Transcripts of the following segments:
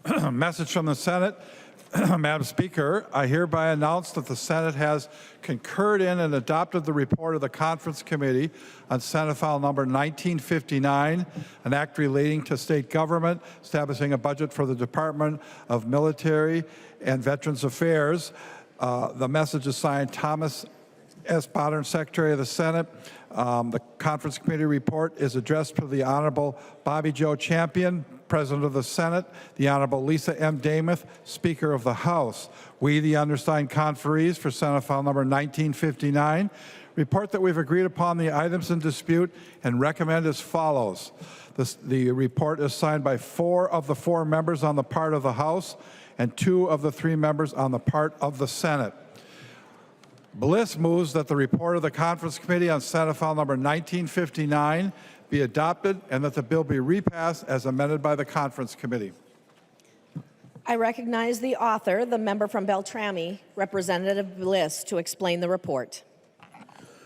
Message from the Senate. Madam Speaker, I hereby announce that the Senate has concurred in and adopted the report of the Conference Committee on Senate File number 1959, an act relating to state government, establishing a budget for the Department of Military and Veterans Affairs. The message is signed Thomas S. Bodden, Secretary of the Senate. The Conference Committee report is addressed to the Honorable Bobby Joe Champion, President of the Senate, the Honorable Lisa M. Damuth, Speaker of the House. We, the undersigned conferees for Senate File number 1959, report that we've agreed upon the items in dispute and recommend as follows. The report is signed by 4 of the 4 members on the part of the House and 2 of the 3 members on the part of the Senate. Bliss moves that the report of the Conference Committee on Senate File number 1959 be adopted and that the bill be repassed as amended by the Conference Committee. I recognize the author, the member from Beltrami, Representative Bliss, to explain the report.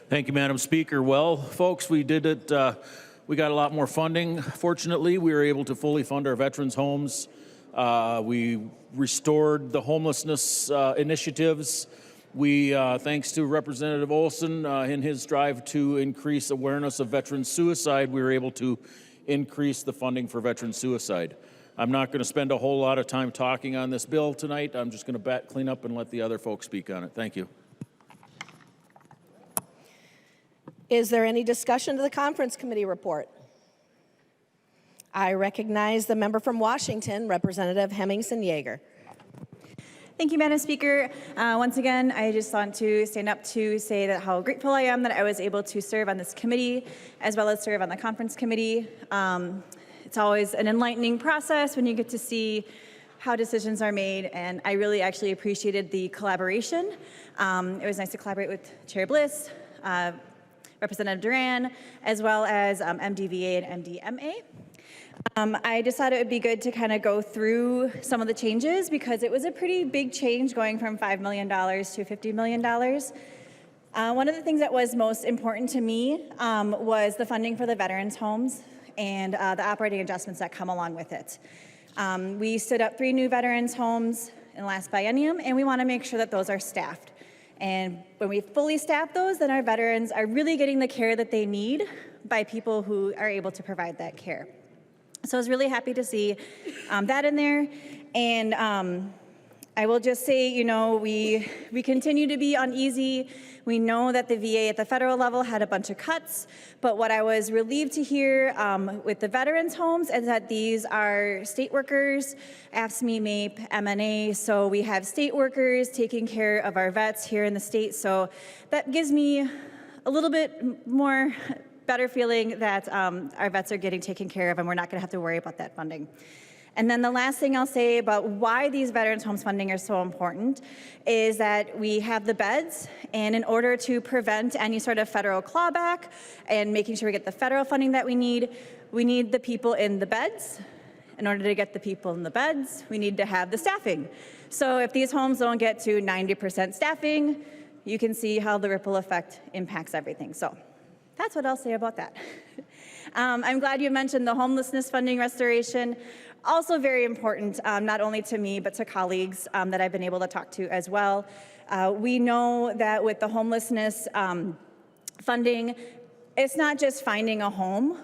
Thank you, Madam Speaker. Well, folks, we did it. We got a lot more funding. Fortunately, we were able to fully fund our veterans' homes. We restored the homelessness initiatives. We, thanks to Representative Olson in his drive to increase awareness of veteran suicide, we were able to increase the funding for veteran suicide. I'm not going to spend a whole lot of time talking on this bill tonight. I'm just going to clean up and let the other folks speak on it. Thank you. Is there any discussion to the Conference Committee report? I recognize the member from Washington, Representative Hemmingson-Yager. Thank you, Madam Speaker. Once again, I just want to stand up to say that how grateful I am that I was able to serve on this committee as well as serve on the Conference Committee. It's always an enlightening process when you get to see how decisions are made, and I really actually appreciated the collaboration. It was nice to collaborate with Chair Bliss, Representative Duran, as well as MDVA and MDMA. I just thought it would be good to kind of go through some of the changes because it was a pretty big change going from $5 million to $50 million. One of the things that was most important to me was the funding for the veterans' homes and the operating adjustments that come along with it. We stood up 3 new veterans' homes in the last biennium, and we want to make sure that those are staffed. And when we fully staff those, then our veterans are really getting the care that they need by people who are able to provide that care. So I was really happy to see that in there. And I will just say, you know, we continue to be uneasy. We know that the VA at the federal level had a bunch of cuts, but what I was relieved to hear with the veterans' homes is that these are state workers, AFSCME, MAPE, MNA, so we have state workers taking care of our vets here in the state, so that gives me a little bit more better feeling that our vets are getting taken care of and we're not going to have to worry about that funding. And then the last thing I'll say about why these veterans homes funding are so important is that we have the beds, and in order to prevent any sort of federal clawback and making sure we get the federal funding that we need the people in the beds. In order to get the people in the beds, we need to have the staffing. So if these homes don't get to 90% staffing, you can see how the ripple effect impacts everything. So that's what I'll say about that. I'm glad you mentioned the homelessness funding restoration. Also very important, not only to me, but to colleagues that I've been able to talk to as well. We know that with the homelessness funding, it's not just finding a home,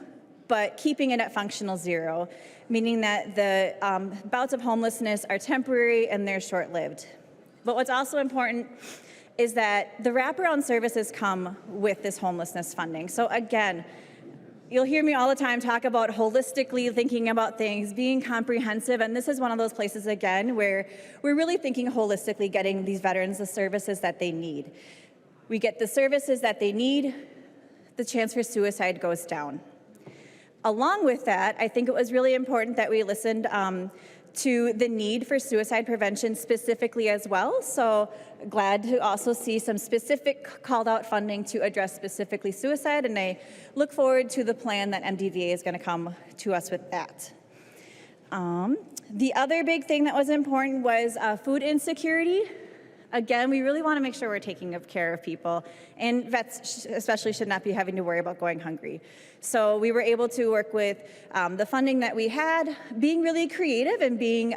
but keeping it at functional zero, meaning that the bouts of homelessness are temporary and they're short-lived. But what's also important is that the wraparound services come with this homelessness funding. So again, you'll hear me all the time talk about holistically thinking about things, being comprehensive, and this is one of those places, again, where we're really thinking holistically, getting these veterans the services that they need. We get the services that they need, the chance for suicide goes down. Along with that, I think it was really important that we listened to the need for suicide prevention specifically as well. So glad to also see some specific called out funding to address specifically suicide, and I look forward to the plan that MDVA is going to come to us with that. The other big thing that was important was food insecurity. Again, we really want to make sure we're taking care of people, and vets especially should not be having to worry about going hungry. So we were able to work with the funding that we had, being really creative and being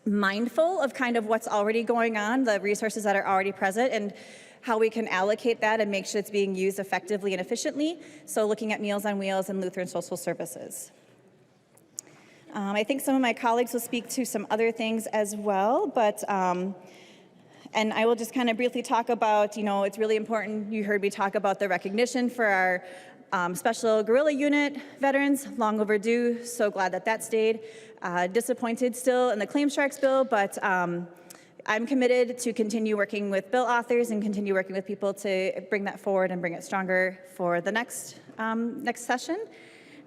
mindful of kind of what's already going on, the resources that are already present, and how we can allocate that and make sure it's being used effectively and efficiently. So looking at Meals on Wheels and Lutheran Social Services. I think some of my colleagues will speak to some other things as well, but and I will just kind of briefly talk about, it's really important. You heard me talk about the recognition for our Special Guerrilla Unit veterans, long overdue. So glad that that stayed. Disappointed still in the Claim Sharks bill, but I'm committed to continue working with bill authors and continue working with people to bring that forward and bring it stronger for the next session.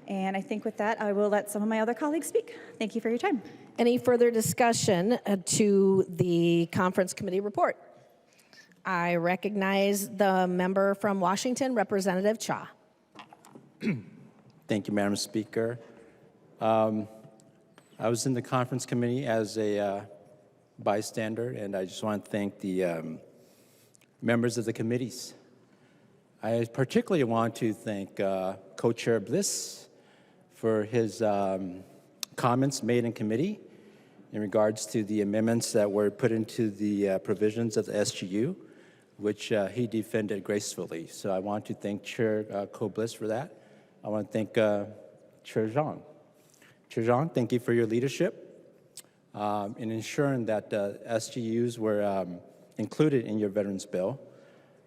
And I think with that, I will let some of my other colleagues speak. Thank you for your time. Any further discussion to the conference committee report? I recognize the member from Washington, Representative Cha. Thank you, Madam Speaker. I was in the conference committee as a bystander, and I just want to thank the members of the committees. I particularly want to thank Co-Chair Bliss for his comments made in committee in regards to the amendments that were put into the provisions of the SGU, which he defended gracefully. So I want to thank Chair Co-Bliss for that. I want to thank Chair Zhang. Chair Zhang, thank you for your leadership in ensuring that SGUs were included in your Veterans Bill.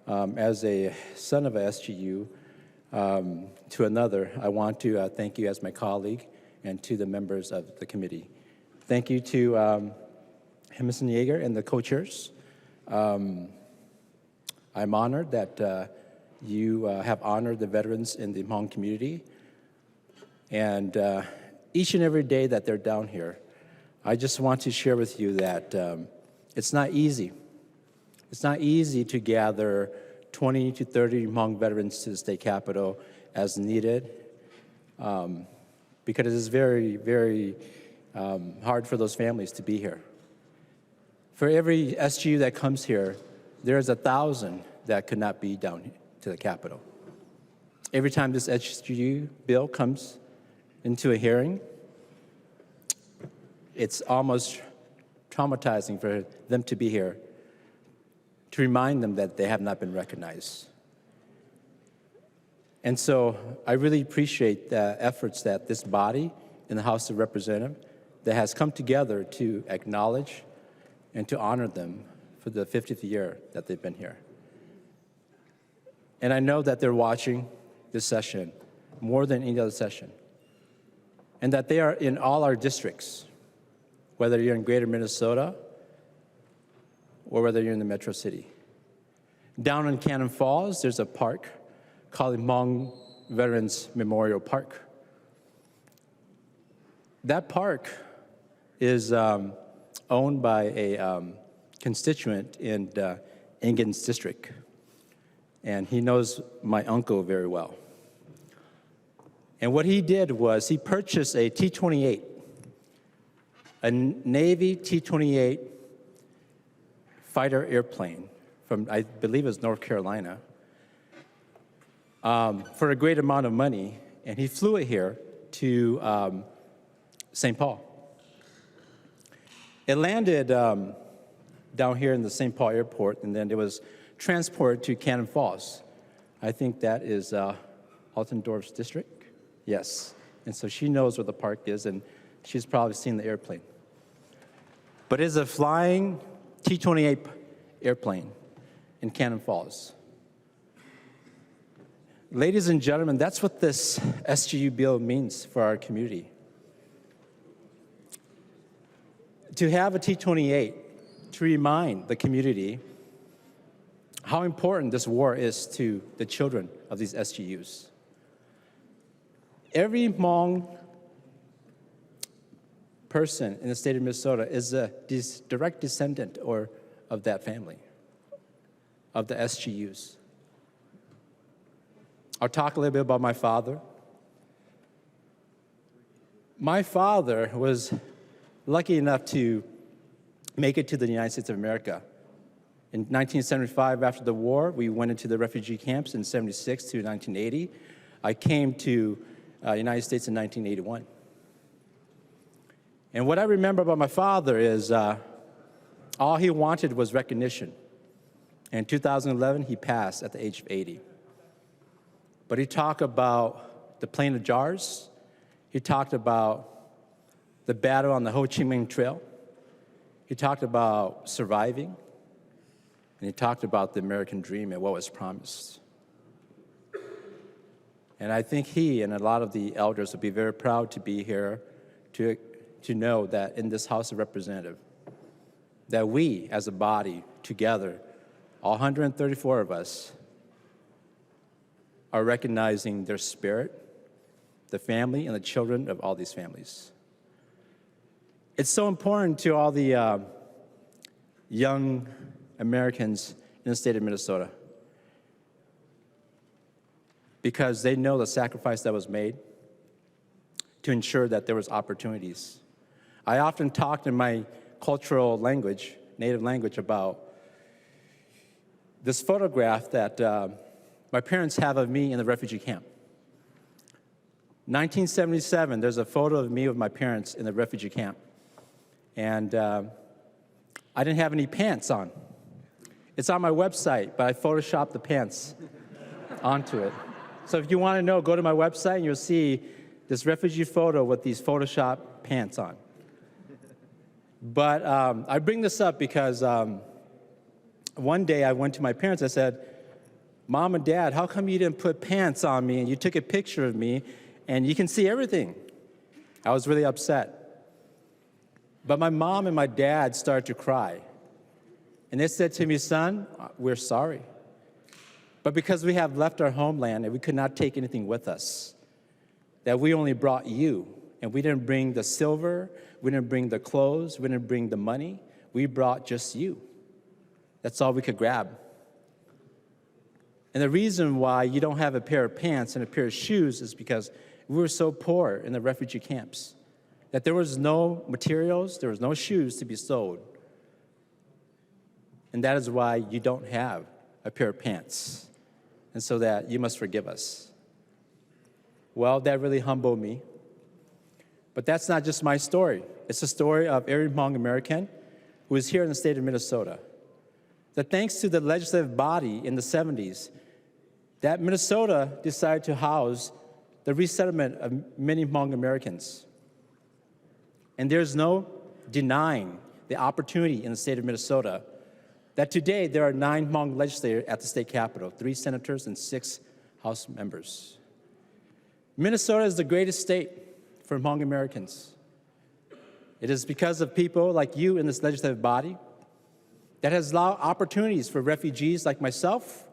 As a son of a SGU to another, I want to thank you as my colleague and to the members of the committee. Thank you to Hemmingson Yeager and the co-chairs. I'm honored that you have honored the veterans in the Hmong community. And each and every day that they're down here, I just want to share with you that it's not easy. It's not easy to gather 20 to 30 Hmong veterans to the state capitol as needed, because it is very, very hard for those families to be here. For every SGU that comes here, there's 1,000 that could not be down to the capitol. Every time this SGU bill comes into a hearing, it's almost traumatizing for them to be here, to remind them that they have not been recognized. And so I really appreciate the efforts that this body in the House of Representatives that has come together to acknowledge and to honor them for the 50th year that they've been here. And I know that they're watching this session more than any other session, and that they are in all our districts, whether you're in Greater Minnesota or whether you're in the Metro City. Down in Cannon Falls, there's a park called Hmong Veterans Memorial Park. That park is owned by a constituent in Engen's district, and he knows my uncle very well. And what he did was he purchased a T-28, a Navy T-28 fighter airplane from, I believe it was North Carolina, for a great amount of money, and he flew it here to St. Paul. It landed down here in the St. Paul airport, and then it was transported to Cannon Falls. I think that is Altendorf's district. Yes. And so she knows where the park is, and she's probably seen the airplane. But it's a flying T-28 airplane in Cannon Falls. Ladies and gentlemen, that's what this SGU bill means for our community. To have a T-28 to remind the community how important this war is to the children of these SGUs. Every Hmong person in the state of Minnesota is a direct descendant of that family, of the SGUs. I'll talk a little bit about my father. My father was lucky enough to make it to the United States of America In 1975, after the war, we went into the refugee camps in 76 to 1980. I came to the United States in 1981. And what I remember about my father is all he wanted was recognition. In 2011, he passed at the age of 80. But he talked about the Plain of Jars. He talked about the battle on the Ho Chi Minh Trail. He talked about surviving. And he talked about the American dream and what was promised. And I think he and a lot of the elders would be very proud to be here to know that in this House of Representatives, that we as a body together, all 134 of us, are recognizing their spirit, the family, and the children of all these families. It's so important to all the young Americans in the state of Minnesota because they know the sacrifice that was made to ensure that there was opportunities. I often talked in my cultural language, native language, about this photograph that my parents have of me in the refugee camp. 1977, there's a photo of me with my parents in the refugee camp. And I didn't have any pants on. It's on my website, but I photoshopped the pants onto it. So if you want to know, go to my website and you'll see this refugee photo with these Photoshop pants on. But I bring this up because one day I went to my parents, I said, Mom and Dad, how come you didn't put pants on me and you took a picture of me and you can see everything? I was really upset. But my mom and my dad started to cry. And they said to me, son, we're sorry. But because we have left our homeland and we could not take anything with us, that we only brought you. And we didn't bring the silver, we didn't bring the clothes, we didn't bring the money. We brought just you. That's all we could grab. And the reason why you don't have a pair of pants and a pair of shoes is because we were so poor in the refugee camps that there was no materials, there was no shoes to be sold. And that is why you don't have a pair of pants. And so that you must forgive us. Well, that really humbled me. But that's not just my story. It's the story of every Hmong American who is here in the state of Minnesota. That thanks to the legislative body in the 70s, that Minnesota decided to house the resettlement of many Hmong Americans. And there's no denying the opportunity in the state of Minnesota that today there are 9 Hmong legislators at the state capitol, 3 senators and 6 House members. Minnesota is the greatest state for Hmong Americans. It is because of people like you in this legislative body that has allowed opportunities for refugees like myself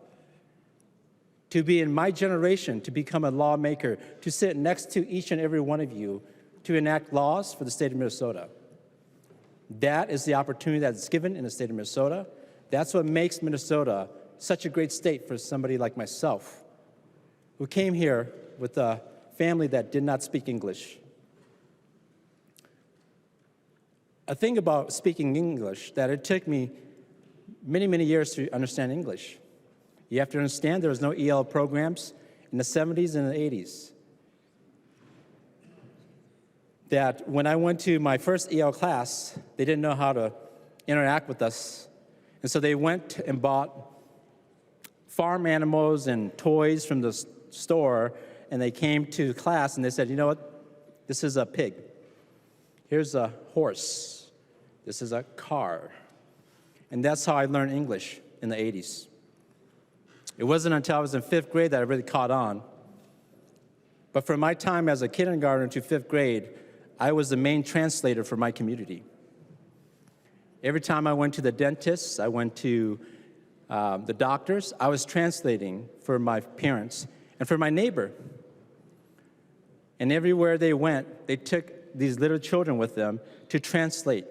to be in my generation, to become a lawmaker, to sit next to each and every one of you to enact laws for the state of Minnesota. That is the opportunity that's given in the state of Minnesota. That's what makes Minnesota such a great state for somebody like myself, who came here with a family that did not speak English. A thing about speaking English, that it took me many, many years to understand English. You have to understand there was no EL programs in the 70s and the 80s. That when I went to my first EL class, they didn't know how to interact with us. And so they went and bought farm animals and toys from the store, and they came to class and they said, you know what, this is a pig. Here's a horse. This is a car. And that's how I learned English in the 80s. It wasn't until I was in 5th grade that I really caught on. But from my time as a kindergartner to 5th grade, I was the main translator for my community. Every time I went to the dentist, I went to the doctors, I was translating for my parents and for my neighbor. And everywhere they went, they took these little children with them to translate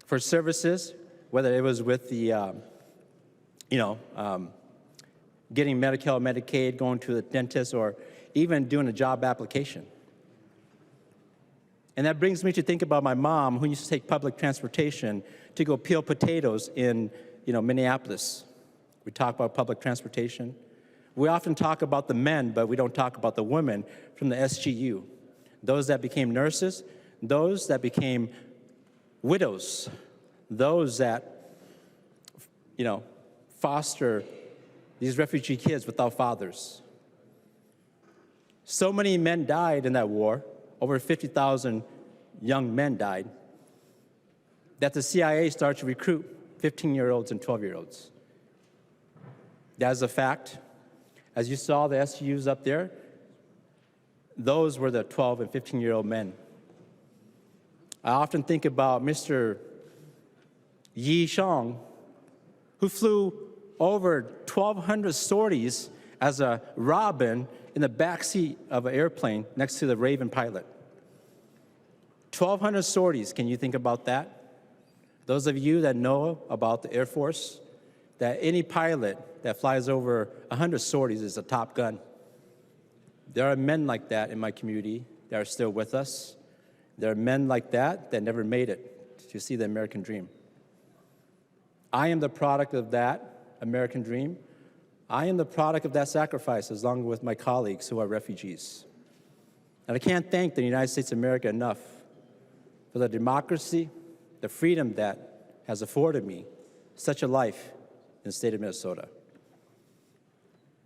for services, whether it was with the, getting Medi-Cal, Medicaid, going to the dentist, or even doing a job application. And that brings me to think about my mom, who used to take public transportation to go peel potatoes in Minneapolis. We talk about public transportation. We often talk about the men, but we don't talk about the women from the SGU. Those that became nurses, those that became widows, those that, foster these refugee kids without fathers. So many men died in that war. Over 50,000 young men died, that the CIA started to recruit 15-year-olds and 12-year-olds. That is a fact. As you saw the SGUs up there, those were the 12 and 15-year-old men. I often think about Mr. Yi Shang, who flew over 1,200 sorties as a robin in the back seat of an airplane next to the Raven pilot. 1,200 sorties, can you think about that? Those of you that know about the Air Force, that any pilot that flies over 100 sorties is a Top Gun. There are men like that in my community that are still with us. There are men like that that never made it to see the American dream. I am the product of that American dream. I am the product of that sacrifice, along with my colleagues who are refugees. And I can't thank the United States of America enough for the democracy, the freedom that has afforded me such a life in the state of Minnesota.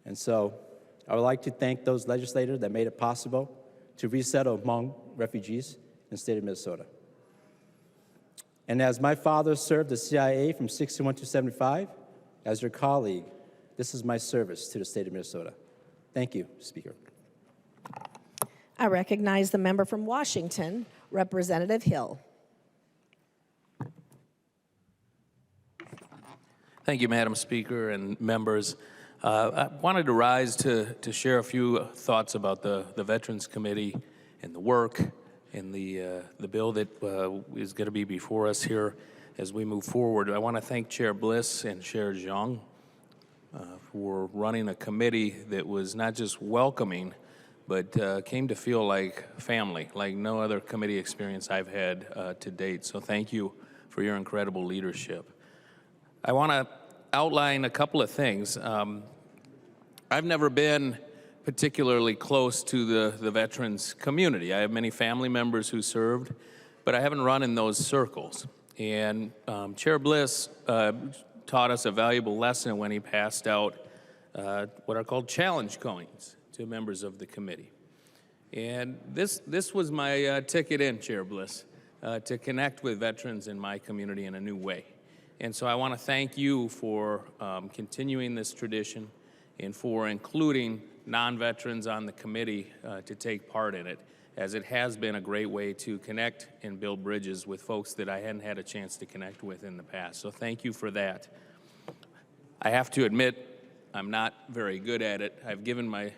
And so I would like to thank those legislators that made it possible to resettle Hmong refugees in the state of Minnesota. And as my father served the CIA from 61 to 75, as your colleague, this is my service to the state of Minnesota. Thank you, Speaker. I recognize the member from Washington, Representative Hill. Thank you, Madam Speaker and members. I wanted to rise to share a few thoughts about the Veterans Committee and the work and the bill that is going to be before us here as we move forward. I want to thank Chair Bliss and Chair Zhang for running a committee that was not just welcoming, but came to feel like family, like no other committee experience I've had to date. So thank you for your incredible leadership. I want to outline a couple of things. I've never been particularly close to the veterans community. I have many family members who served, but I haven't run in those circles. And Chair Bliss taught us a valuable lesson when he passed out what are called challenge coins to members of the committee. And this was my ticket in, Chair Bliss, to connect with veterans in my community in a new way. And so I want to thank you for continuing this tradition and for including non-veterans on the committee to take part in it, as it has been a great way to connect and build bridges with folks that I hadn't had a chance to connect with in the past. So thank you for that. I have to admit, I'm not very good at it. I've given my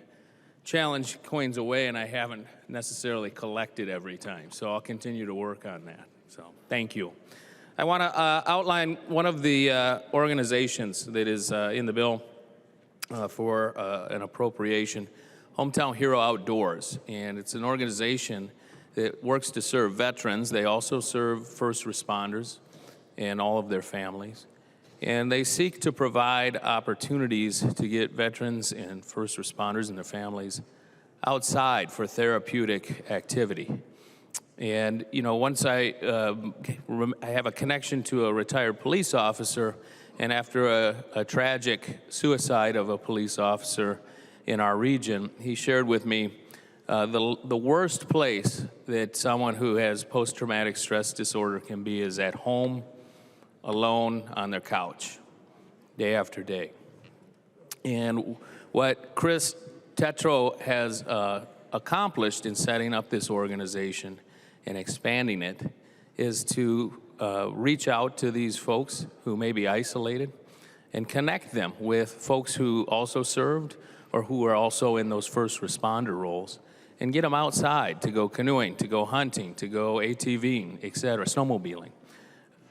challenge coins away and I haven't necessarily collected every time. So I'll continue to work on that. So thank you. I want to outline one of the organizations that is in the bill for an appropriation, Hometown Hero Outdoors. And it's an organization that works to serve veterans. They also serve first responders and all of their families. And they seek to provide opportunities to get veterans and first responders and their families outside for therapeutic activity. And, you know, once I have a connection to a retired police officer, and after a tragic suicide of a police officer in our region, he shared with me the worst place that someone who has post-traumatic stress disorder can be is at home, alone on their couch, day after day. And what Chris Tetro has accomplished in setting up this organization and expanding it is to reach out to these folks who may be isolated and connect them with folks who also served or who are also in those first responder roles, and get them outside to go canoeing, to go hunting, to go ATVing, et cetera, snowmobiling.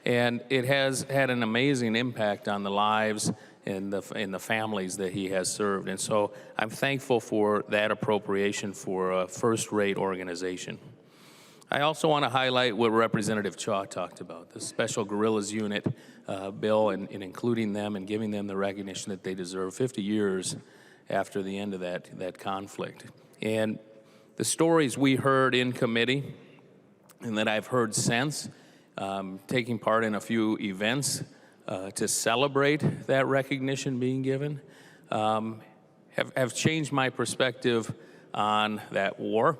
And it has had an amazing impact on the lives and the families that he has served. And so I'm thankful for that appropriation for a first-rate organization. I also want to highlight what Representative Chaw talked about, the Special Guerrillas Unit bill, and including them and giving them the recognition that they deserve 50 years after the end of that conflict. And the stories we heard in committee and that I've heard since, taking part in a few events to celebrate that recognition being given, have changed my perspective on that war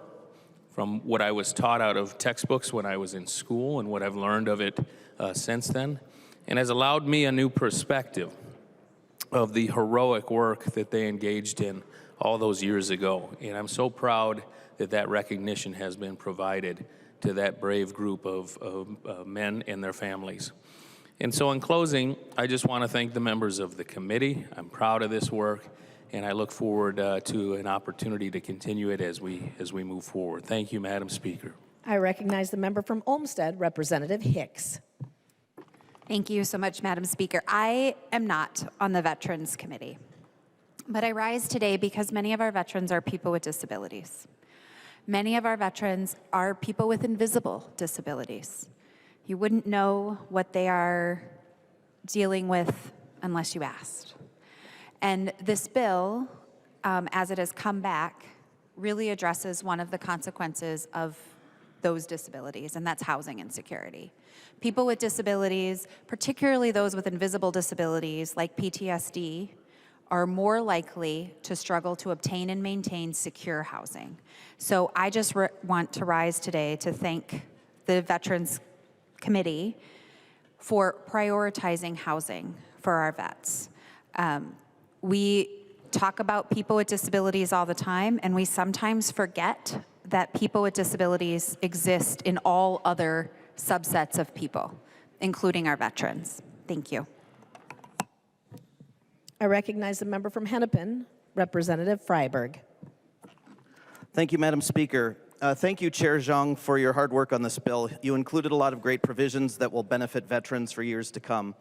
from what I was taught out of textbooks when I was in school and what I've learned of it since then, and has allowed me a new perspective of the heroic work that they engaged in all those years ago. And I'm so proud that that recognition has been provided to that brave group of men and their families. And so in closing, I just want to thank the members of the committee. I'm proud of this work, and I look forward to an opportunity to continue it as we move forward. Thank you, Madam Speaker. I recognize the member from Olmsted, Representative Hicks. Thank you so much, Madam Speaker. I am not on the Veterans Committee, but I rise today because many of our veterans are people with disabilities. Many of our veterans are people with invisible disabilities. You wouldn't know what they are dealing with unless you asked. And this bill, as it has come back, really addresses one of the consequences of those disabilities, and that's housing insecurity. People with disabilities, particularly those with invisible disabilities like PTSD, are more likely to struggle to obtain and maintain secure housing. So I just want to rise today to thank the Veterans Committee for prioritizing housing for our vets. We talk about people with disabilities all the time, and we sometimes forget that people with disabilities exist in all other subsets of people, including our veterans. Thank you. I recognize the member from Hennepin, Representative Freiberg. Thank you, Madam Speaker. Thank you, Chair Zhang, for your hard work on this bill. You included a lot of great provisions that will benefit veterans for years to come.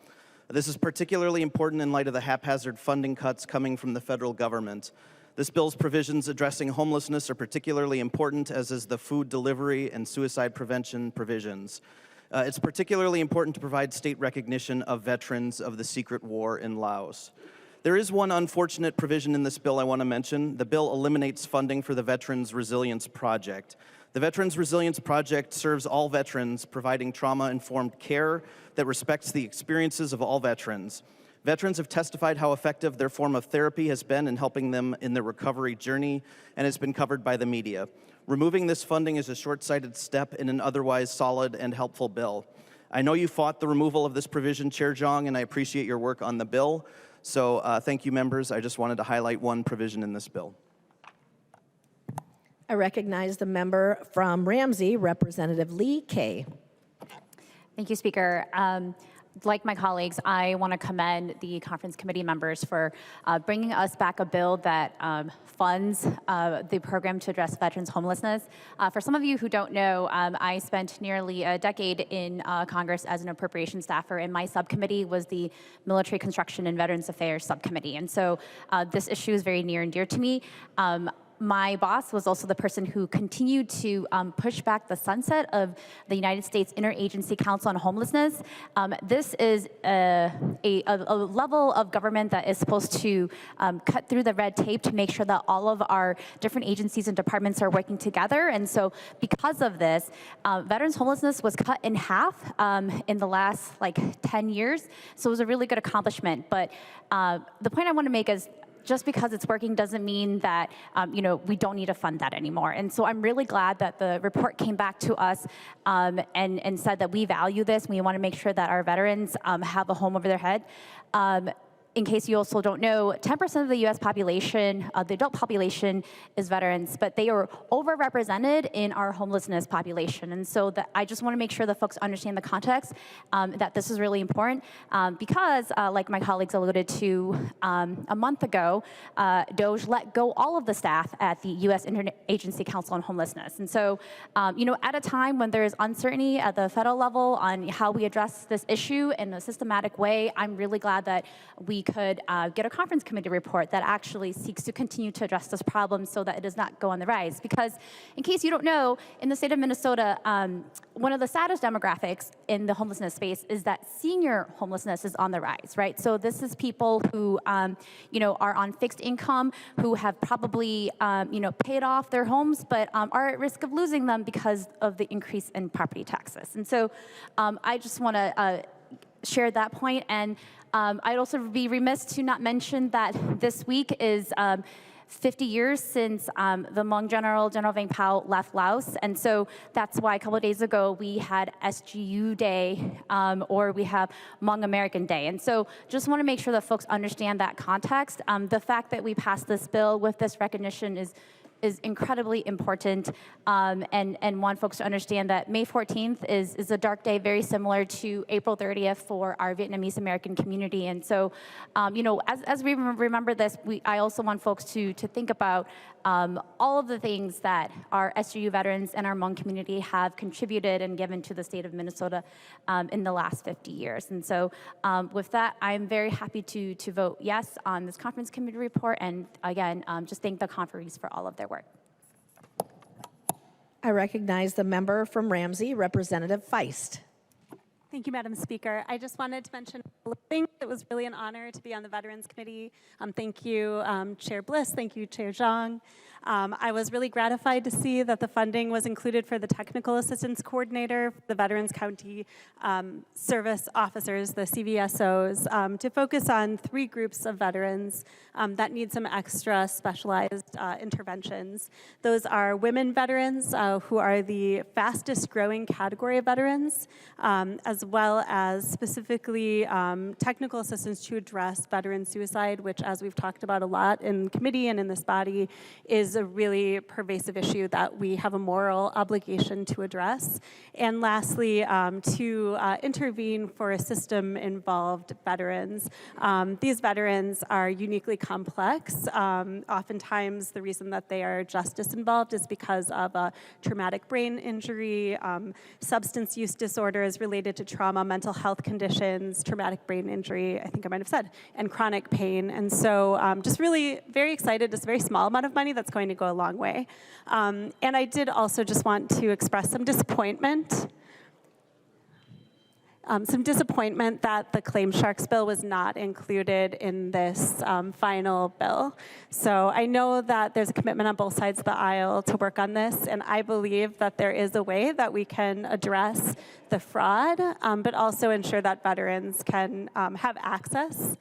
This is particularly important in light of the haphazard funding cuts coming from the federal government. This bill's provisions addressing homelessness are particularly important, as is the food delivery and suicide prevention provisions. It's particularly important to provide state recognition of veterans of the secret war in Laos. There is one unfortunate provision in this bill I want to mention. The bill eliminates funding for the Veterans Resilience Project. The Veterans Resilience Project serves all veterans, providing trauma-informed care that respects the experiences of all veterans. Veterans have testified how effective their form of therapy has been in helping them in their recovery journey, and has been covered by the media. Removing this funding is a short-sighted step in an otherwise solid and helpful bill. I know you fought the removal of this provision, Chair Zhang, and I appreciate your work on the bill. So thank you, members. I just wanted to highlight one provision in this bill. I recognize the member from Ramsey, Representative Lee Kay. Thank you, Speaker. Like my colleagues, I want to commend the conference committee members for bringing us back a bill that funds the program to address veterans homelessness. For some of you who don't know, I spent nearly a decade in Congress as an appropriations staffer, and my subcommittee was the Military Construction and Veterans Affairs Subcommittee. And so this issue is very near and dear to me. My boss was also the person who continued to push back the sunset of the United States Interagency Council on Homelessness. This is a level of government that is supposed to cut through the red tape to make sure that all of our different agencies and departments are working together. And so because of this, veterans homelessness was cut in half in the last 10 years. So it was a really good accomplishment. But the point I want to make is, just because it's working doesn't mean that we don't need to fund that anymore. And so I'm really glad that the report came back to us and said that we value this. We want to make sure that our veterans have a home over their head. In case you also don't know, 10% of the U.S. population, the adult population, is veterans, but they are overrepresented in our homelessness population. And so I just want to make sure that folks understand the context, that this is really important, because, like my colleagues alluded to a month ago, DOJ let go all of the staff at the U.S. Interagency Council on Homelessness. And so, at a time when there is uncertainty at the federal level on how we address this issue in a systematic way, I'm really glad that we we could get a conference committee report that actually seeks to continue to address this problem so that it does not go on the rise. Because in case you don't know, in the state of Minnesota, one of the saddest demographics in the homelessness space is that senior homelessness is on the rise, right? So this is people who, are on fixed income, who have probably, paid off their homes, but are at risk of losing them because of the increase in property taxes. And so I just want to share that point. And I'd also be remiss to not mention that this week is 50 years since the Hmong General Vang Pao left Laos. And so that's why a couple of days ago we had SGU Day, or we have Hmong American Day. And so just want to make sure that folks understand that context. The fact that we passed this bill with this recognition is incredibly important, and want folks to understand that May 14th is a dark day, very similar to April 30th for our Vietnamese American community. And so, as we remember this, I also want folks to think about all of the things that our SGU veterans and our Hmong community have contributed and given to the state of Minnesota in the last 50 years. And so with that, I'm very happy to vote yes on this conference committee report, and again, just thank the conferees for all of their work. I recognize the member from Ramsey, Representative Feist. Thank you, Madam Speaker. I just wanted to mention a thing. It was really an honor to be on the Veterans Committee. Thank you, Chair Bliss. Thank you, Chair Zhang. I was really gratified to see that the funding was included for the Technical Assistance Coordinator, the Veterans County Service Officers, the CVSOs, to focus on 3 groups of veterans that need some extra specialized interventions. Those are women veterans, who are the fastest growing category of veterans, as well as specifically technical assistance to address veteran suicide, which, as we've talked about a lot in committee and in this body, is a really pervasive issue that we have a moral obligation to address. And lastly, to intervene for system-involved veterans. These veterans are uniquely complex. Oftentimes, the reason that they are justice involved is because of a traumatic brain injury, substance use disorders related to trauma, mental health conditions, traumatic brain injury, I think I might have said, and chronic pain. And so just really very excited. It's a very small amount of money that's going to go a long way. And I did also just want to express some disappointment. That the Claim Sharks bill was not included in this final bill. So I know that there's a commitment on both sides of the aisle to work on this, and I believe that there is a way that we can address the fraud, but also ensure that veterans can have access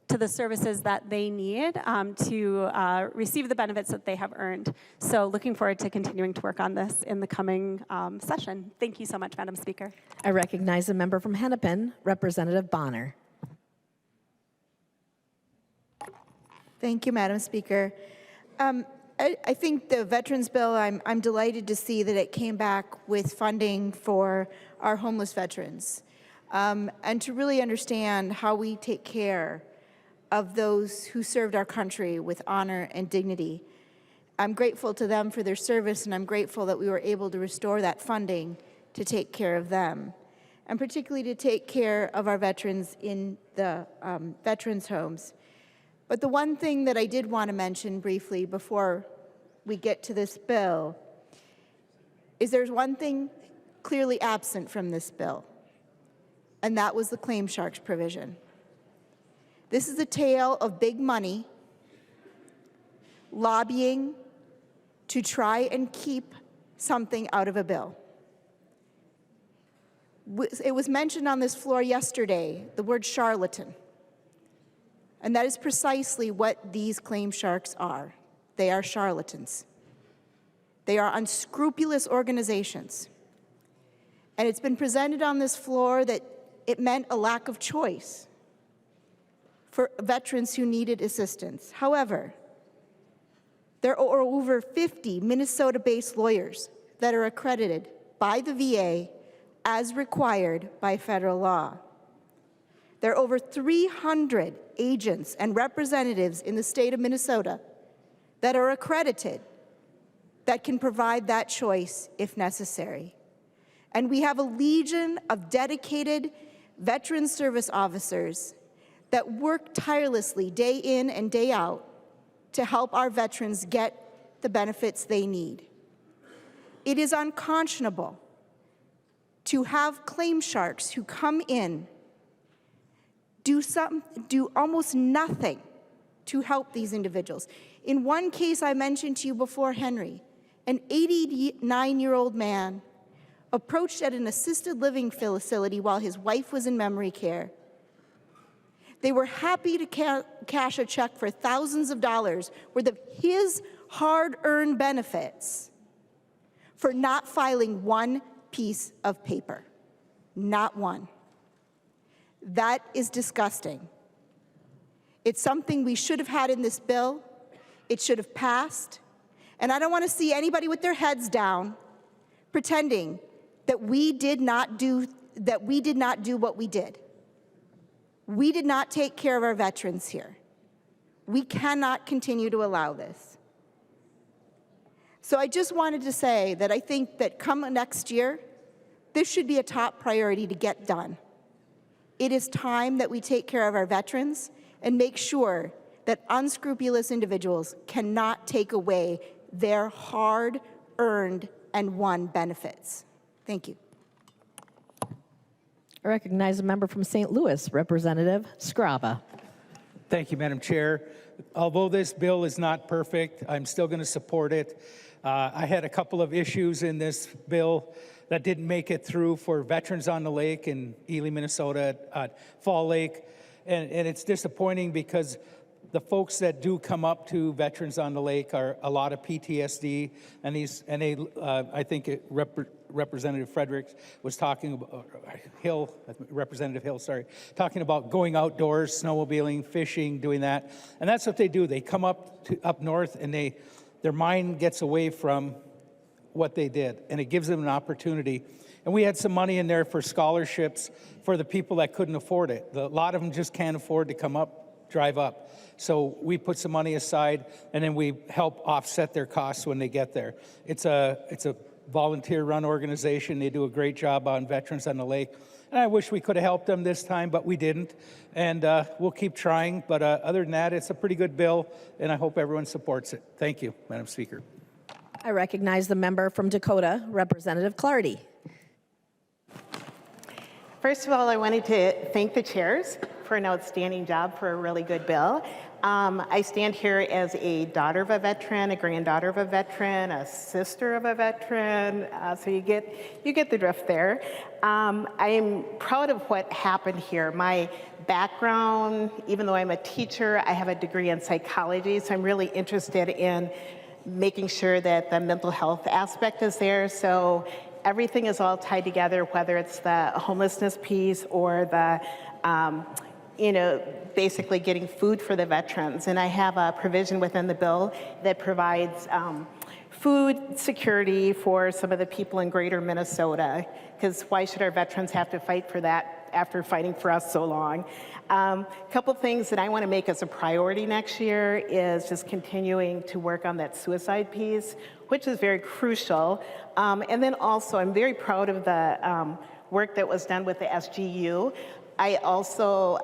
to the services that they need to receive the benefits that they have earned. So looking forward to continuing to work on this in the coming session. Thank you so much, Madam Speaker. I recognize the member from Hennepin, Representative Bonner. Thank you, Madam Speaker. I think the Veterans Bill, I'm delighted to see that it came back with funding for our homeless veterans, and to really understand how we take care of those who served our country with honor and dignity. I'm grateful to them for their service, and I'm grateful that we were able to restore that funding to take care of them, and particularly to take care of our veterans in the veterans' homes. But the one thing that I did want to mention briefly before we get to this bill is there's one thing clearly absent from this bill, and that was the Claim Sharks provision. This is a tale of big money lobbying to try and keep something out of a bill. It was mentioned on this floor yesterday, the word charlatan. And that is precisely what these claim sharks are. They are charlatans. They are unscrupulous organizations. And it's been presented on this floor that it meant a lack of choice for veterans who needed assistance. However, there are over 50 Minnesota-based lawyers that are accredited by the VA as required by federal law. There are over 300 agents and representatives in the state of Minnesota that are accredited that can provide that choice if necessary. And we have a legion of dedicated veteran service officers that work tirelessly day in and day out to help our veterans get the benefits they need. It is unconscionable to have claim sharks who come in, do almost nothing to help these individuals. In one case I mentioned to you before, Henry, an 89-year-old man approached at an assisted living facility while his wife was in memory care. They were happy to cash a check for thousands of dollars worth of his hard-earned benefits for not filing one piece of paper. Not one. That is disgusting. It's something we should have had in this bill. It should have passed. And I don't want to see anybody with their heads down pretending that we did not do what we did. We did not take care of our veterans here. We cannot continue to allow this. So I just wanted to say that I think that come next year, this should be a top priority to get done. It is time that we take care of our veterans and make sure that unscrupulous individuals cannot take away their hard-earned and won benefits. Thank you. I recognize a member from St. Louis, Representative Scrava. Thank you, Madam Chair. Although this bill is not perfect, I'm still going to support it. I had a couple of issues in this bill that didn't make it through for Veterans on the Lake in Ely, Minnesota at Fall Lake. And it's disappointing because the folks that do come up to Veterans on the Lake are a lot of PTSD, and I think Representative Fredericks was talking about, Representative Hill, sorry, talking about going outdoors, snowmobiling, fishing, doing that. And that's what they do. They come up north and their mind gets away from what they did, and it gives them an opportunity. And we had some money in there for scholarships for the people that couldn't afford it. A lot of them just can't afford to come up, drive up. So we put some money aside, and then we help offset their costs when they get there. It's a volunteer-run organization. They do a great job on Veterans on the Lake. And I wish we could have helped them this time, but we didn't. And we'll keep trying. But other than that, it's a pretty good bill, and I hope everyone supports it. Thank you, Madam Speaker. I recognize the member from Dakota, Representative Clardy. First of all, I wanted to thank the chairs for an outstanding job for a really good bill. I stand here as a daughter of a veteran, a granddaughter of a veteran, a sister of a veteran, so you get the drift there. I am proud of what happened here. My background, even though I'm a teacher, I have a degree in psychology, so I'm really interested in making sure that the mental health aspect is there. So everything is all tied together, whether it's the homelessness piece or the basically getting food for the veterans. And I have a provision within the bill that provides food security for some of the people in greater Minnesota, because why should our veterans have to fight for that after fighting for us so long? A couple things that I want to make as a priority next year is just continuing to work on that suicide piece, which is very crucial. And then also, I'm very proud of the work that was done with the SGU. I also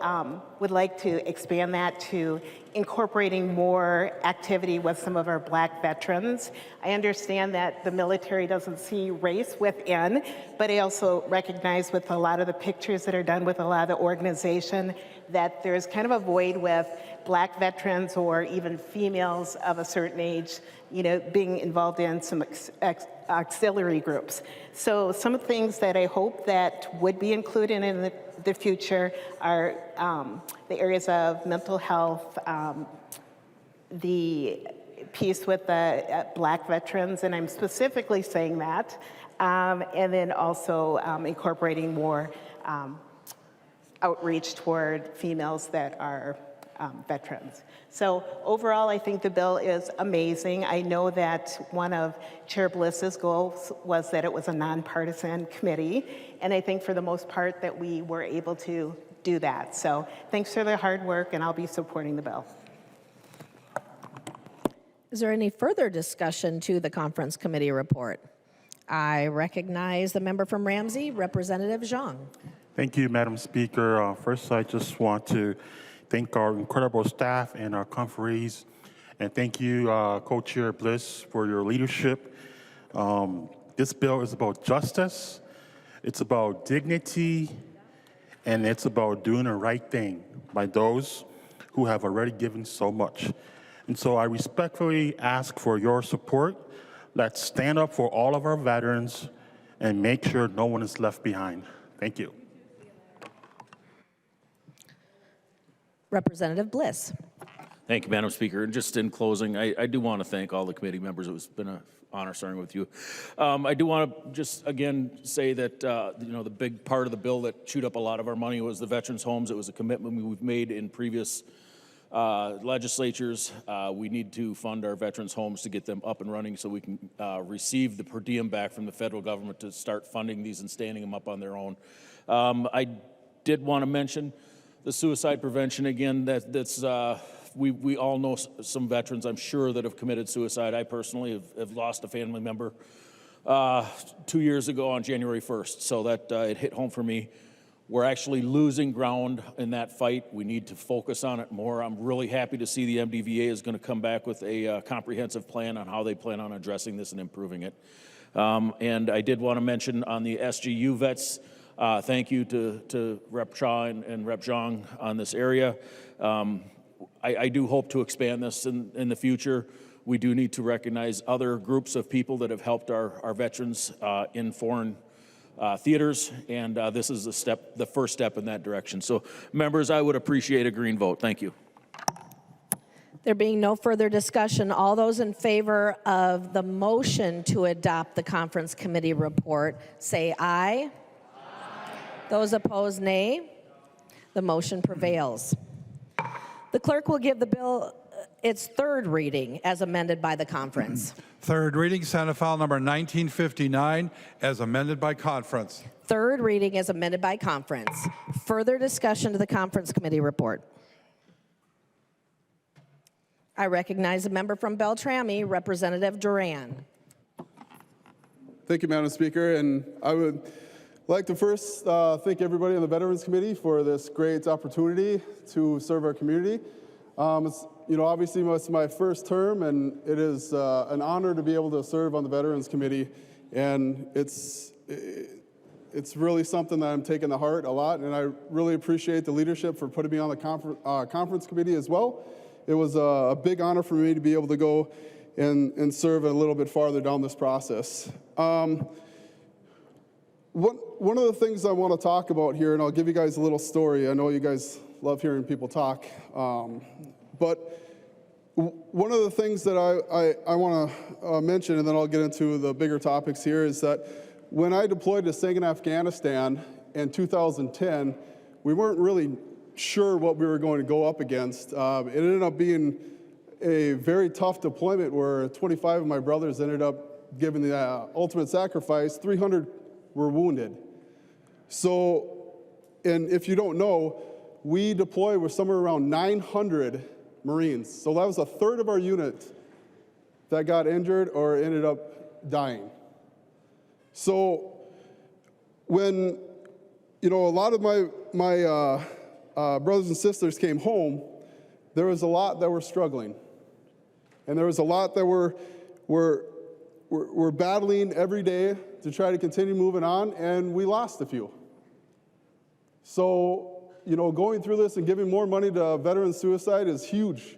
would like to expand that to incorporating more activity with some of our Black veterans. I understand that the military doesn't see race within, but I also recognize with a lot of the pictures that are done with a lot of the organization that there's kind of a void with Black veterans or even females of a certain age, being involved in some auxiliary groups. So some of the things that I hope that would be included in the future are the areas of mental health, the piece with the Black veterans, and I'm specifically saying that, and then also incorporating more outreach toward females that are veterans. So overall, I think the bill is amazing. I know that one of Chair Bliss's goals was that it was a nonpartisan committee, and I think for the most part that we were able to do that. So thanks for the hard work, and I'll be supporting the bill. Is there any further discussion to the conference committee report? I recognize the member from Ramsey, Representative Zhang. Thank you, Madam Speaker. First, I just want to thank our incredible staff and our conferees, and thank you, Co-Chair Bliss, for your leadership. This bill is about justice, it's about dignity, and it's about doing the right thing by those who have already given so much. And so I respectfully ask for your support. Let's stand up for all of our veterans and make sure no one is left behind. Thank you. Representative Bliss. Thank you, Madam Speaker. And just in closing, I do want to thank all the committee members. It's been an honor starting with you. I do want to just again say that the big part of the bill that chewed up a lot of our money was the veterans' homes. It was a commitment we've made in previous legislatures. We need to fund our veterans' homes to get them up and running so we can receive the per diem back from the federal government to start funding these and standing them up on their own. I did want to mention the suicide prevention again. That's we all know some veterans, I'm sure, that have committed suicide. I personally have lost a family member 2 years ago on January 1st, so that it hit home for me. We're actually losing ground in that fight. We need to focus on it more. I'm really happy to see the MDVA is going to come back with a comprehensive plan on how they plan on addressing this and improving it. And I did want to mention on the SGU vets, thank you to Rep. Shaw and Rep. Zhang on this area. I do hope to expand this in the future. We do need to recognize other groups of people that have helped our veterans in foreign theaters, and this is the first step in that direction. So, members, I would appreciate a green vote. Thank you. There being no further discussion, all those in favor of the motion to adopt the conference committee report, say aye. Aye. Those opposed, nay. The motion prevails. The clerk will give the bill its third reading as amended by the conference. Third reading, Senate File number 1959, as amended by conference. Third reading as amended by conference. Further discussion to the conference committee report. I recognize a member from Beltrami, Representative Duran. Thank you, Madam Speaker. And I would like to first thank everybody on the Veterans Committee for this great opportunity to serve our community. Obviously it's my first term, and it is an honor to be able to serve on the Veterans Committee. And it's really something that I'm taking to heart a lot, and I really appreciate the leadership for putting me on the conference committee as well. It was a big honor for me to be able to go and serve a little bit farther down this process. One of the things I want to talk about here, and I'll give you guys a little story. I know you guys love hearing people talk. But one of the things that I want to mention, and then I'll get into the bigger topics here, is that when I deployed to Singapore, Afghanistan in 2010, we weren't really sure what we were going to go up against. It ended up being a very tough deployment where 25 of my brothers ended up giving the ultimate sacrifice. 300 were wounded. So, and if you don't know, we deployed with somewhere around 900 Marines. So that was a third of our unit that got injured or ended up dying. So when, a lot of my brothers and sisters came home, there was a lot that were struggling. And there was a lot that were battling every day to try to continue moving on, and we lost a few. So, going through this and giving more money to veteran suicide is huge.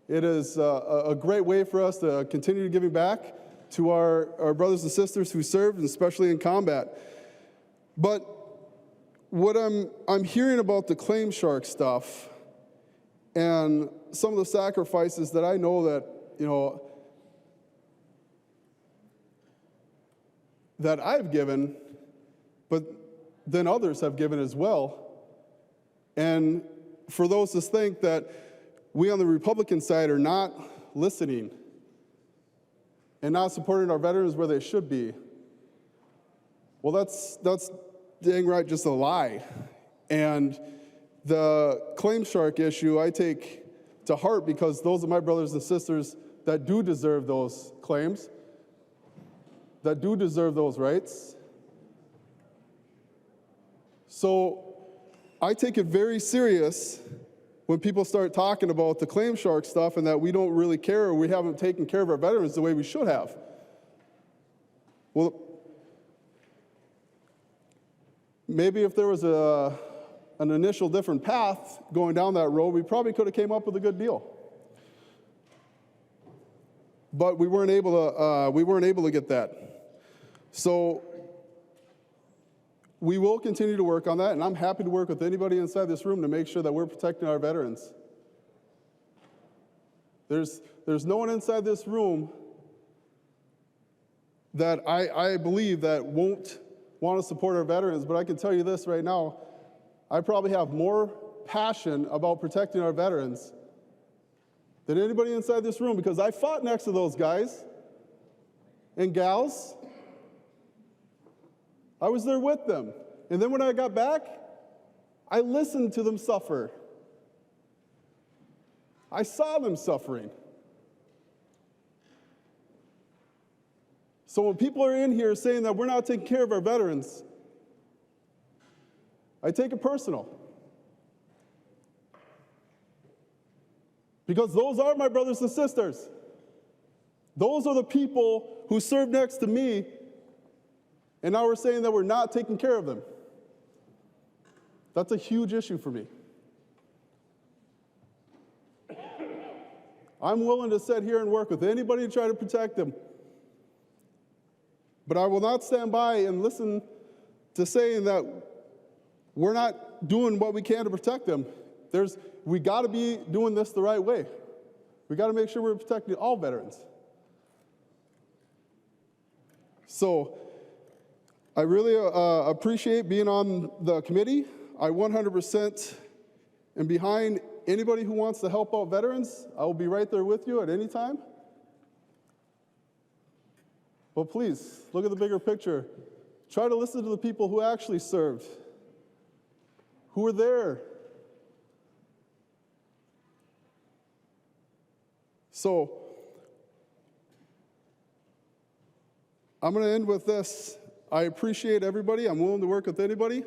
It is a great way for us to continue giving back to our brothers and sisters who served, and especially in combat. But what I'm hearing about the claim shark stuff and some of the sacrifices that I know that, that I've given, but then others have given as well. And for those to think that we on the Republican side are not listening and not supporting our veterans where they should be, well, that's dang right just a lie. And the claim shark issue I take to heart because those are my brothers and sisters that do deserve those claims, that do deserve those rights. So I take it very serious when people start talking about the claim shark stuff and that we don't really care or we haven't taken care of our veterans the way we should have. Well, maybe if there was an initial different path going down that road, we probably could have came up with a good deal. But we weren't able to get that. So we will continue to work on that, and I'm happy to work with anybody inside this room to make sure that we're protecting our veterans. There's no one inside this room that I believe that won't want to support our veterans, but I can tell you this right now, I probably have more passion about protecting our veterans than anybody inside this room, because I fought next to those guys and gals. I was there with them. And then when I got back, I listened to them suffer. I saw them suffering. So when people are in here saying that we're not taking care of our veterans, I take it personal. Because those are my brothers and sisters. Those are the people who served next to me, and now we're saying that we're not taking care of them. That's a huge issue for me. I'm willing to sit here and work with anybody to try to protect them. But I will not stand by and listen to saying that we're not doing what we can to protect them. We got to be doing this the right way. We got to make sure we're protecting all veterans. So I really appreciate being on the committee. I 100% am behind anybody who wants to help out veterans. I will be right there with you at any time. But please, look at the bigger picture. Try to listen to the people who actually served, who were there. So, I'm going to end with this. I appreciate everybody. I'm willing to work with anybody.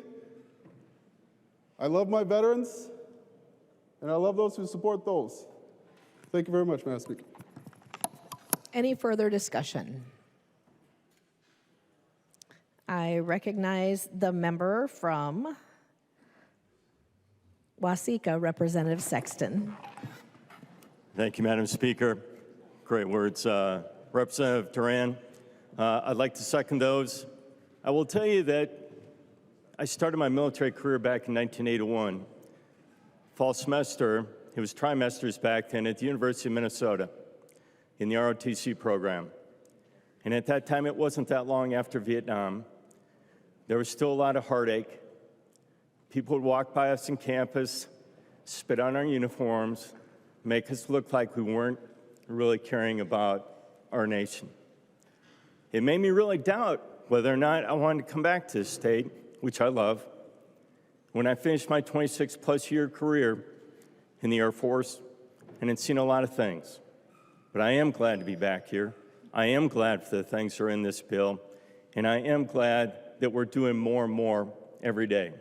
I love my veterans, and I love those who support those. Thank you very much, Madam Speaker. Any further discussion? I recognize the member from Waseca, Representative Sexton. Thank you, Madam Speaker. Great words. Representative Duran, I'd like to second those. I will tell you that I started my military career back in 1981. Fall semester, it was trimesters back then at the University of Minnesota in the ROTC program. And at that time, it wasn't that long after Vietnam. There was still a lot of heartache. People would walk by us on campus, spit on our uniforms, make us look like we weren't really caring about our nation. It made me really doubt whether or not I wanted to come back to this state, which I love. When I finished my 26-plus year career in the Air Force and had seen a lot of things. But I am glad to be back here. I am glad for the things that are in this bill, and I am glad that we're doing more and more every day.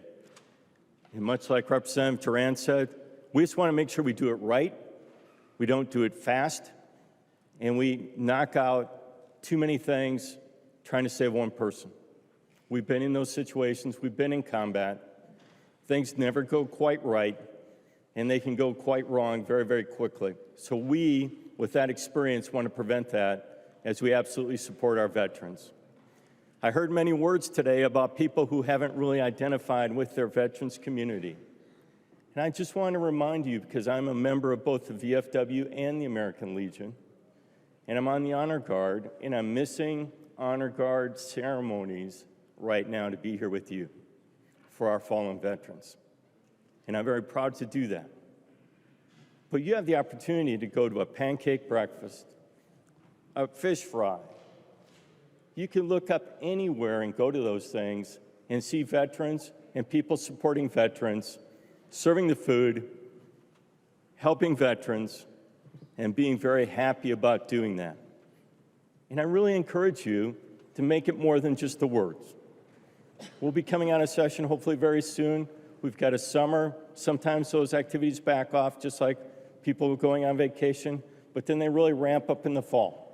And much like Representative Duran said, we just want to make sure we do it right, we don't do it fast, and we knock out too many things trying to save one person. We've been in those situations, we've been in combat. Things never go quite right, and they can go quite wrong very, very quickly. So we, with that experience, want to prevent that as we absolutely support our veterans. I heard many words today about people who haven't really identified with their veterans community. And I just want to remind you, because I'm a member of both the VFW and the American Legion, and I'm on the Honor Guard, and I'm missing Honor Guard ceremonies right now to be here with you for our fallen veterans. And I'm very proud to do that. But you have the opportunity to go to a pancake breakfast, a fish fry. You can look up anywhere and go to those things and see veterans and people supporting veterans, serving the food, helping veterans, and being very happy about doing that. And I really encourage you to make it more than just the words. We'll be coming out of session hopefully very soon We've got a summer. Sometimes those activities back off, just like people going on vacation, but then they really ramp up in the fall.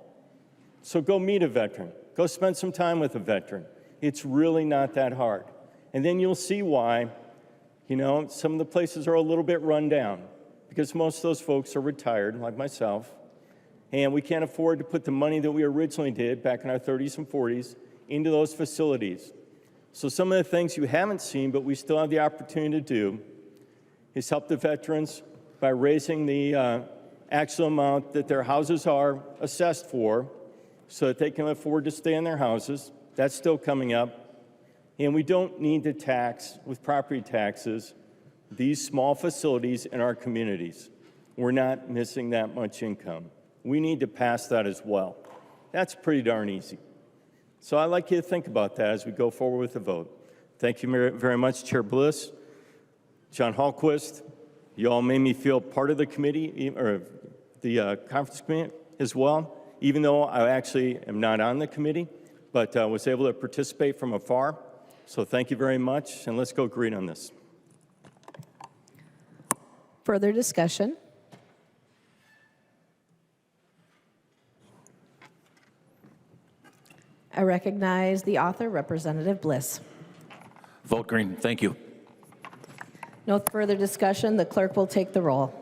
So go meet a veteran. Go spend some time with a veteran. It's really not that hard. And then you'll see why, some of the places are a little bit run down because most of those folks are retired, like myself, and we can't afford to put the money that we originally did back in our 30s and 40s into those facilities. So some of the things you haven't seen, but we still have the opportunity to do, is help the veterans by raising the actual amount that their houses are assessed for so that they can afford to stay in their houses. That's still coming up. And we don't need to tax with property taxes these small facilities in our communities. We're not missing that much income. We need to pass that as well. That's pretty darn easy. So I'd like you to think about that as we go forward with the vote. Thank you very much, Chair Bliss, John Hallquist. You all made me feel part of the committee, or the conference committee as well, even though I actually am not on the committee, but was able to participate from afar. So thank you very much, and let's go green on this. Further discussion? I recognize the author, Representative Bliss. Vote green. Thank you. No further discussion. The clerk will take the roll.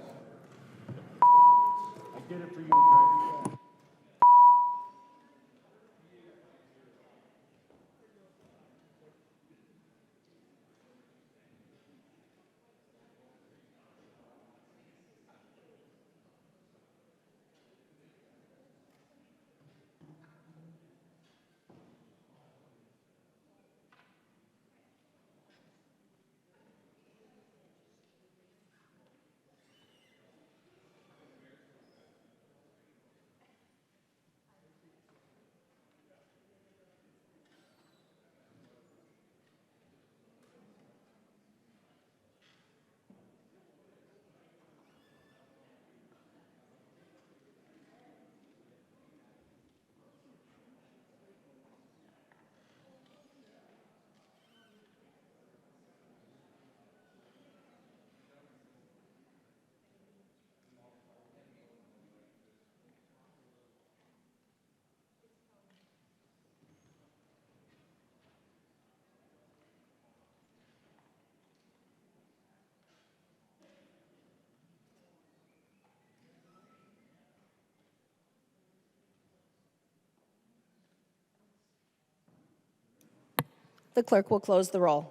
The clerk will close the roll.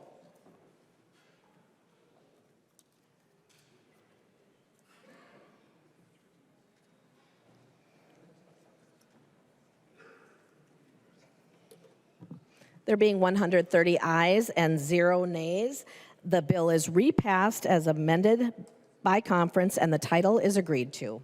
There being 130 ayes and 0 nays, the bill is repassed as amended by conference and the title is agreed to.